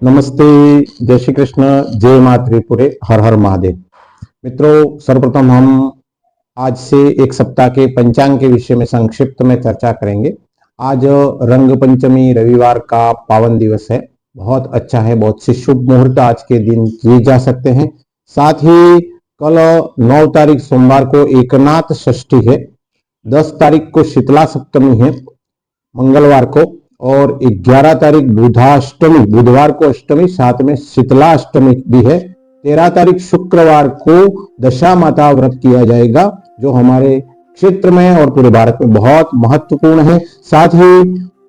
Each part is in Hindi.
नमस्ते, जय श्री कृष्ण, जय माँ त्रिपुरे, हर हर महादेव। मित्रों, सर्वप्रथम हम आज से एक सप्ताह के पंचांग के विषय में संक्षिप्त में चर्चा करेंगे। आज रंग पंचमी रविवार का पावन दिवस है। बहुत अच्छा है, बहुत से शुभ मुहूर्त आज के दिन किए जा सकते हैं। साथ ही कल 9 तारीख सोमवार को एकनाथ षष्ठी है, 10 तारीख को शीतला सप्तमी है मंगलवार को, और 11 तारीख बुधाष्टमी बुधवार को अष्टमी, साथ में शीतला अष्टमी भी है। 13 तारीख शुक्रवार को दशा माता व्रत किया जाएगा, जो हमारे क्षेत्र में और पूरे भारत में बहुत महत्वपूर्ण है। साथ ही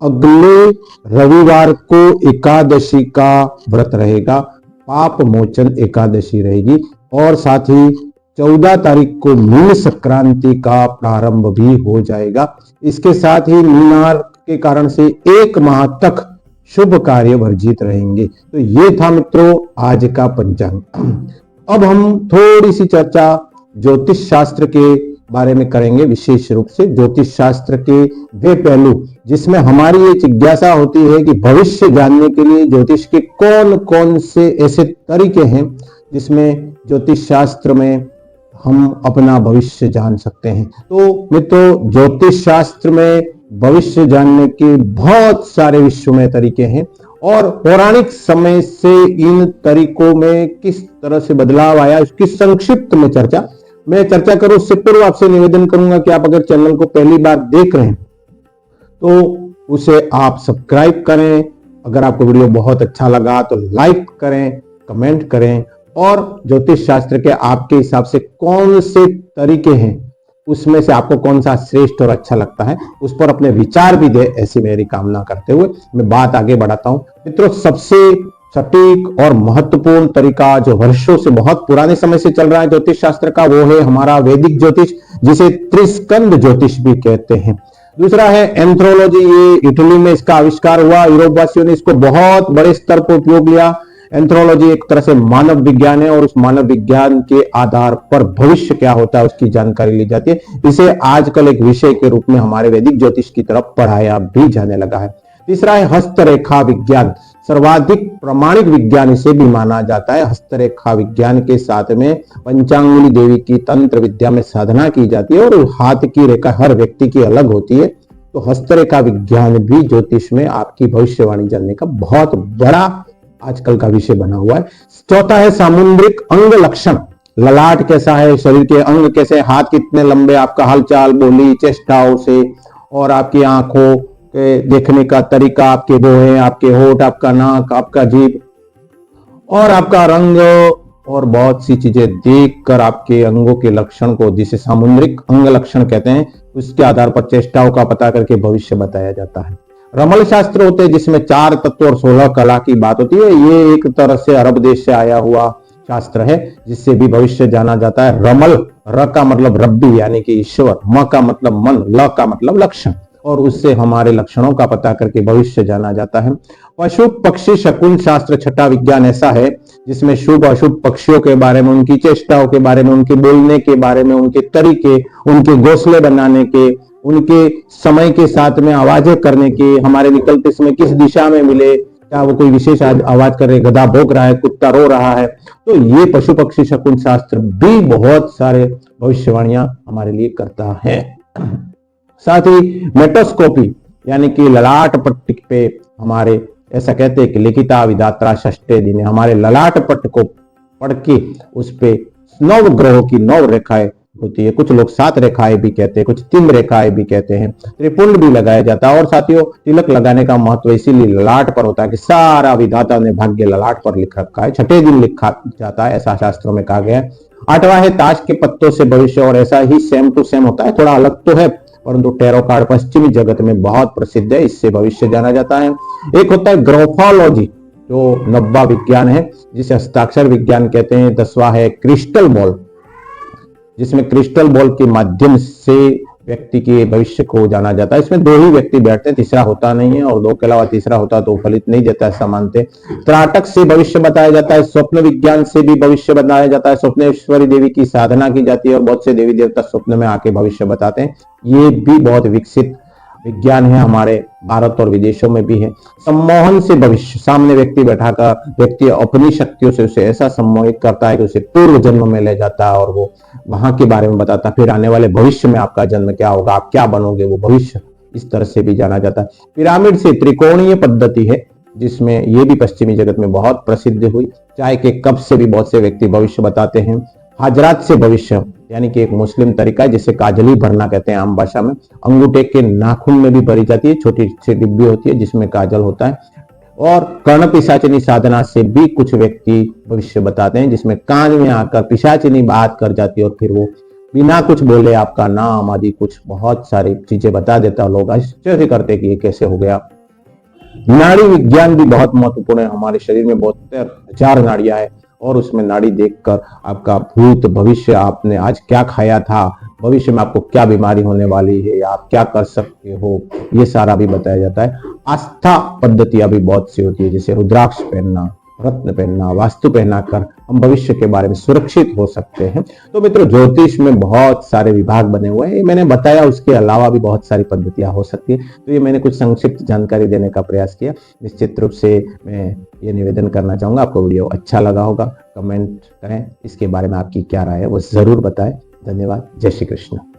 अगले रविवार को एकादशी का व्रत रहेगा, पाप मोचन एकादशी रहेगी। और साथ ही 14 तारीख को मीन संक्रांति का प्रारंभ भी हो जाएगा। इसके साथ ही मीनार के कारण से 1 माह तक शुभ कार्य वर्जित रहेंगे। तो ये था मित्रों आज का पंचांग। अब हम थोड़ी सी चर्चा ज्योतिष शास्त्र के बारे में करेंगे, विशेष रूप से ज्योतिष शास्त्र के वे पहलू जिसमें हमारी ये जिज्ञासा होती है कि भविष्य जानने के लिए ज्योतिष के कौन कौन से ऐसे तरीके हैं जिसमें ज्योतिष शास्त्र में हम अपना भविष्य जान सकते हैं। तो मित्रों, ज्योतिष शास्त्र में भविष्य जानने के बहुत सारे विश्वमय तरीके हैं, और पौराणिक समय से इन तरीकों में किस तरह से बदलाव आया इसकी संक्षिप्त में मैं चर्चा करूं। उससे पूर्व आपसे निवेदन करूंगा कि आप अगर चैनल को पहली बार देख रहे हैं तो उसे आप सब्सक्राइब करें। अगर आपको वीडियो बहुत अच्छा लगा तो लाइक करें, कमेंट करें, और ज्योतिष शास्त्र के आपके हिसाब से कौन से तरीके हैं, उसमें से आपको कौन सा श्रेष्ठ और अच्छा लगता है, उस पर अपने विचार भी दे, ऐसी मेरी कामना करते हुए मैं बात आगे बढ़ाता हूं। मित्रों, सबसे सटीक और महत्वपूर्ण तरीका जो वर्षों से, बहुत पुराने समय से चल रहा है ज्योतिष शास्त्र का, वो है हमारा वैदिक ज्योतिष, जिसे त्रिस्कंद ज्योतिष भी कहते हैं। दूसरा है एंथ्रोलॉजी। ये इटली में इसका आविष्कार हुआ, यूरोप वासियों ने इसको बहुत बड़े स्तर पर उपयोग लिया। एंथ्रोलॉजी एक तरह से मानव विज्ञान है, और उस मानव विज्ञान के आधार पर भविष्य क्या होता है उसकी जानकारी ली जाती है। इसे आजकल एक विषय के रूप में हमारे वैदिक ज्योतिष की तरफ पढ़ाया भी जाने लगा है। तीसरा है हस्तरेखा विज्ञान। सर्वाधिक प्रमाणिक विज्ञान इसे भी माना जाता है। हस्तरेखा विज्ञान के साथ में पंचांगुली देवी की तंत्र विद्या में साधना की जाती है, और हाथ की रेखा हर व्यक्ति की अलग होती है। तो हस्तरेखा विज्ञान भी ज्योतिष में आपकी भविष्यवाणी जानने का बहुत बड़ा आजकल का विषय बना हुआ है। चौथा है सामुद्रिक अंग लक्षण। ललाट कैसा है, शरीर के अंग कैसे, हाथ कितने लंबे, आपका हलचाल, बोली, चेष्टाओं से, और आपकी आंखों के देखने का तरीका, आपके भौहें, आपके होठ, आपका नाक, आपका जीभ, और आपका रंग, और बहुत सी चीजें देखकर आपके अंगों के लक्षण को, जिसे सामुद्रिक अंग लक्षण कहते हैं, उसके आधार पर चेष्टाओं का पता करके भविष्य बताया जाता है। रमल शास्त्र होते हैं, जिसमें 4 तत्व और 16 कला की बात होती है। ये एक तरह से अरब देश से आया हुआ शास्त्र है, जिससे भी भविष्य जाना जाता है। रमल, र का मतलब रब्बी यानी कि ईश्वर, म का मतलब मन, ल का मतलब लक्षण, और उससे हमारे लक्षणों का पता करके भविष्य जाना जाता है। पशु पक्षी शकुन शास्त्र, छठा विज्ञान ऐसा है जिसमें शुभ अशुभ पक्षियों के बारे में, उनकी चेष्टाओं के बारे में, उनके बोलने के बारे में, उनके तरीके, उनके घोंसले बनाने के, उनके समय के साथ में आवाजें करने के, हमारे निकलते समय किस दिशा में मिले, क्या वो कोई विशेष आवाज कर रहे, गधा भौंक रहा है, कुत्ता रो रहा है। तो ये पशु पक्षी शकुन शास्त्र भी बहुत सारे भविष्यवाणियां हमारे लिए करता है। साथ ही मेटोस्कोपी यानी कि ललाट पट्ट पे हमारे, ऐसा कहते हैं कि लिखिता विधात्रा षष्ठे दिन, हमारे ललाट पट्ट को पढ़ के उस पे 9 ग्रहों की 9 रेखाएं होती है। कुछ लोग 7 रेखाएं भी कहते हैं, कुछ 3 रेखाएं भी कहते हैं। त्रिपुंड भी लगाया जाता है। और साथियों, तिलक लगाने का महत्व इसीलिए ललाट पर होता है कि सारा विधाता ने भाग्य ललाट पर लिख रखा है, छठे दिन लिखा जाता है, ऐसा शास्त्रों में कहा गया है। 8वां है ताश के पत्तों से भविष्य, और ऐसा ही सेम टू सेम होता है, थोड़ा अलग तो है, परंतु टैरो कार्ड पश्चिमी जगत में बहुत प्रसिद्ध है, इससे भविष्य जाना जाता है। एक होता है ग्राफोलॉजी, जो 9वां विज्ञान है, जिसे हस्ताक्षर विज्ञान कहते हैं। 10वां है क्रिस्टल बॉल, जिसमें क्रिस्टल बॉल के माध्यम से व्यक्ति के भविष्य को जाना जाता है। इसमें 2 ही व्यक्ति बैठते हैं, तीसरा होता नहीं है, और 2 के अलावा तीसरा होता तो फलित नहीं देता, ऐसा मानते। त्राटक से भविष्य बताया जाता है। स्वप्न विज्ञान से भी भविष्य बताया जाता है। स्वप्नेश्वरी देवी की साधना की जाती है, और बहुत से देवी देवता स्वप्न में आके भविष्य बताते हैं। ये भी बहुत विकसित विज्ञान है हमारे भारत और विदेशों में भी है। सम्मोहन से भविष्य, सामने व्यक्ति बैठाकर व्यक्ति अपनी शक्तियों से उसे ऐसा सम्मोहित करता है कि उसे पूर्व जन्म में ले जाता है और वो वहां के बारे में बताता है, फिर आने वाले भविष्य में आपका जन्म क्या होगा, आप क्या बनोगे, वो भविष्य इस तरह से भी जाना जाता है। पिरामिड से त्रिकोणीय पद्धति है जिसमें ये भी पश्चिमी जगत में बहुत प्रसिद्ध हुई। चाय के कप से भी बहुत से व्यक्ति भविष्य बताते हैं। हाजरात से भविष्य यानी कि एक मुस्लिम तरीका है जिसे काजली भरना कहते हैं आम भाषा में। अंगूठे के नाखून में भी भरी जाती है, छोटी सी डिब्बी होती है जिसमें काजल होता है। और कर्ण पिशाचिनी साधना से भी कुछ व्यक्ति भविष्य बताते हैं जिसमें कान में आकर पिशाचिनी बात कर जाती है और फिर वो बिना कुछ बोले आपका नाम आदि कुछ बहुत सारी चीजें बता देता है। लोग आश्चर्य करते कि ये कैसे हो गया। नाड़ी विज्ञान भी बहुत महत्वपूर्ण है। हमारे शरीर में 72,000 नाड़ियां है और उसमें नाड़ी देखकर आपका भूत भविष्य, आपने आज क्या खाया था, भविष्य में आपको क्या बीमारी होने वाली है, आप क्या कर सकते हो, ये सारा भी बताया जाता है। आस्था पद्धतियां भी बहुत सी होती है जैसे रुद्राक्ष पहनना, रत्न पहनना, वास्तु पहनाकर हम भविष्य के बारे में सुरक्षित हो सकते हैं। तो मित्रों, ज्योतिष में बहुत सारे विभाग बने हुए हैं, ये मैंने बताया, उसके अलावा भी बहुत सारी पद्धतियां हो सकती है। तो ये मैंने कुछ संक्षिप्त जानकारी देने का प्रयास किया। निश्चित रूप से मैं ये निवेदन करना चाहूंगा, आपको वीडियो अच्छा लगा होगा, कमेंट करें, इसके बारे में आपकी क्या राय है वो जरूर बताएं। धन्यवाद। जय श्री कृष्ण।